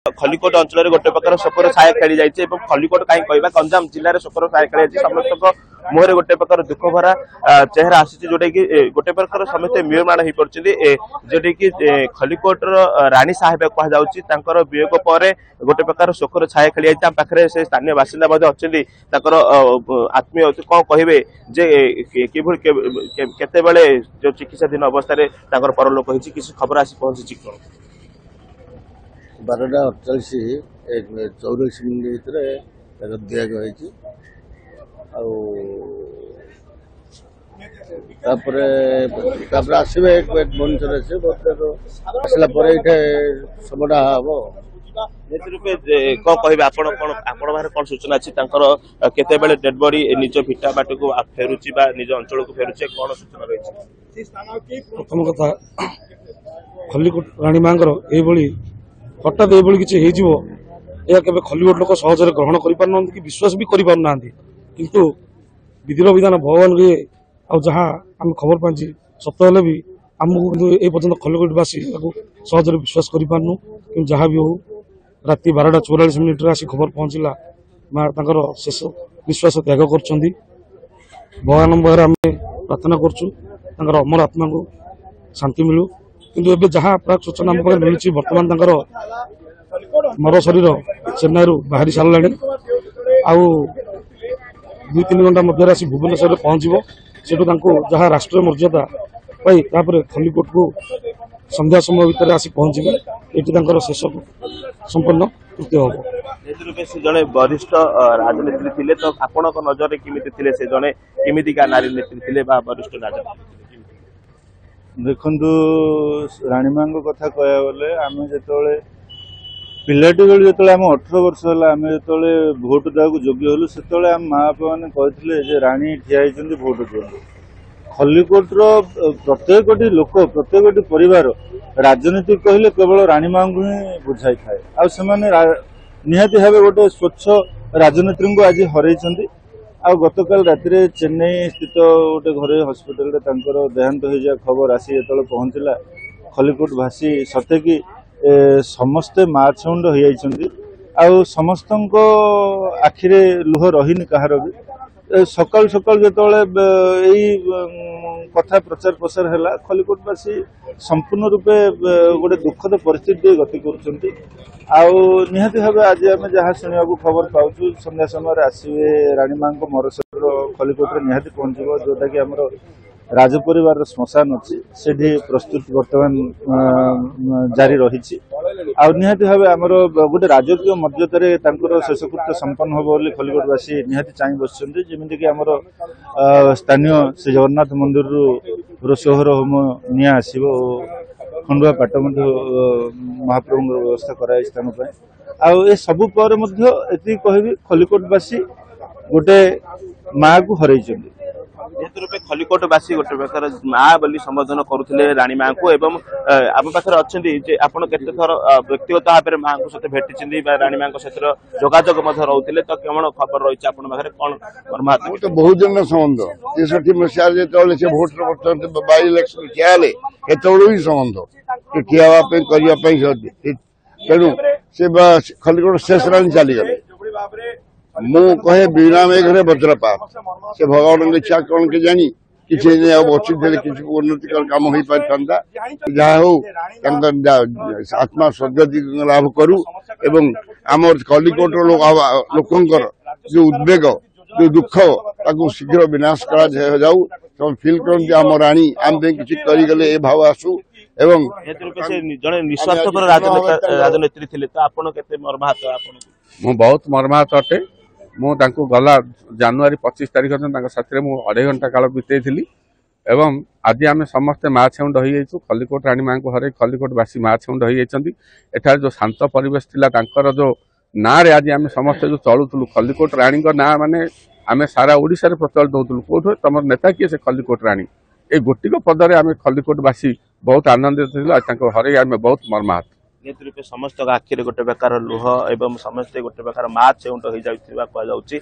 खलिकोट अंचल गोटे प्रकार शोकर छाया खेली जाइए खलिकोट कहीं कहवा गंजाम जिले में शोकर छाया खेली समस्त मुहर गोटे प्रकार दुख भरा चेहरा आसी जोटा कि गोटे प्रकार समस्ते म्रियमाण हो पड़ते जोटा कि खलिकोट राणी साहेब कहुच्छी वियोग पर गोटे प्रकार शोकर छाया खेली जाइए पाखे से स्थानीय बासिंदा अच्छा आत्मीय कौन कहे केतबेले जो चिकित्साधीन अवस्था परलोक होती किसी खबर आसी पहुंची कौन 12:48 मिनिट भर दिगई आसवे भुवनेश्वर आसला सबटा हम रूपे कौन कहे कौन सूचना अच्छी केते डेड बॉडी निज भिटा बाट को फेरुची निज अंचल को फेरुची कौन सूचना रही प्रथम कथा खलिकोट राणी मां हठात ये किसी हो खलिकोट लोक सहजरे ग्रहण कर कि विश्वास भी करना किंतु विधिर विधान भगवान जहाँ आम खबर पाची सत हेल्ले भी आमको ये पर्यटन खलिकोटवासी सहजरे विश्वास करपारनु कि जहाँ भी हो राति 12:44 आसी खबर पहुंचला माँ शेष विश्वास त्याग कर भगवान पाखे आम प्रार्थना कर अमर आत्मा को शांति मिलू किंतु एबे जहाँ प्राक सूचना आम पाखे मिली बर्तमान मर शरीर चेन्नई बाहरी सारा आउ 2-3 घंटा मध्य आसी भुवनेश्वर पहुंचो सेठू जहाँ राष्ट्रीय मर्यादा पाई खलिकोट को संध्या समय भितर आसी पहुंचे ये शेष संपन्न कृत्य हम जड़े वरिष्ठ राजनीति थे तो आपण नजर केमी थे से जड़े केमिका नारी नेत्री थे वरिष्ठ राजनीति देखु राणीमा कथा कह गले आम जो पिलाटी बेलू जो आम 18 वर्ष है आम जो भोट देवाक योग्य हलु से आम माँ बापा मैंने कहते राणी ठिया होती भोट दिखाँ खलिकोटर प्रत्येक लोक प्रत्येक परिवार राजनीति कहले केवल राणीमा को ही बुझाई थाए आहाती भाव गोटे स्वच्छ राजनीति को आज हर गतकाल राति चेन्नई स्थित गोटे घरे हस्पिटाल देहांत हो जा खबर आसी जो पहुंचला खलिकोट भासी सते कि समस्ते माछुंड हो समस्त आखिरे लुह रहीनि कहार भी सकाल सकाल जो कथा प्रचार प्रसार है खलिकोटवासी संपूर्ण रूपे गोटे दुखद परिस्थिति गति करहाती भाव आज आम जहाँ शुणा खबर पाचु संध्या समय आसवे राणीमा मरशरीर खलिकोट निहाती पहुंचो जोटा कि आम राजपरिवार श्मशान अच्छी से प्रस्तुत बर्तमान जारी रही निहाती भाव आमर गोटे राजकीय मर्यादार शेषकृत्य संपन्न हम बोली खलिकोटवासी निहाती चाह बसुँच जमीक आमर स्थानीय श्री जगन्नाथ मंदिर रोषहर होम निआ आसो खंडुआ पाट महाप्रभु व्यवस्था कराई स्थान आ सबु पर कहि खलिकोटवासी गोटे माँ को हर रूपे खलिकोटवासी गोटे प्रकार माँ बोली संबोधन करुले राणी माँ को एवं आम पाखे अच्छा आपड़ केते थर व्यक्तिगत भाव में माँ को सहित भेटी राणी माँ सहित जोगाजोग रोते तो कौन खबर रही है पाखे कौन मर्माहत तो बहुत दिन संबंध 63 मसीह जो भोटर बाई इलेक्शन ठिया भी संबंध ठिया तेणु से खलिकोट शेष राणी चलीगले मु कहे बिना मेघरे वज्रपात से भगवान इच्छा कौन के जानी किसी बची किसी उन्नतिकर काम हो पाता जहा हो आत्मा सद्गति लाभ करू एवं आम खलिकोट लोकंर जो उद्वेग जो दुख शीघ्र विनाश करा जाऊ तो फिल करते आम राणी आम किसी करगले ए भाव आसू एवं जड़े निस्वार्थकर राजनेत्री थे तो आपड़ के मर्माहत मु बहुत मर्माहत अटे मु गला जनवरी 25 तारीख दिन साथी मु 2.5 घंटा काल बीतई एवं आज आम समस्ते माँ छेउंड हो खलिकोट राणी माँ को हर खलिकोटवासी माँ छेउंड हो जो शांत परिवेश थिला जो ना रे आज आम समस्ते जो चलुलु खलिकोट राणी ना माने आम सारा ओडिशा रे प्रचलित होतलु कोठ तुम नेता किए से खलिकोट राणी ए गोटिक पदरे आम खलिकोटवासी बहुत आनंदित हर आम बहुत मर्माहत निहत रूपे समस्त आखिरे गोटे प्रकार लुह एवं समस्ते गोटे प्रकार माँ छेउंट हो जाउथिबा कहल जाउछि।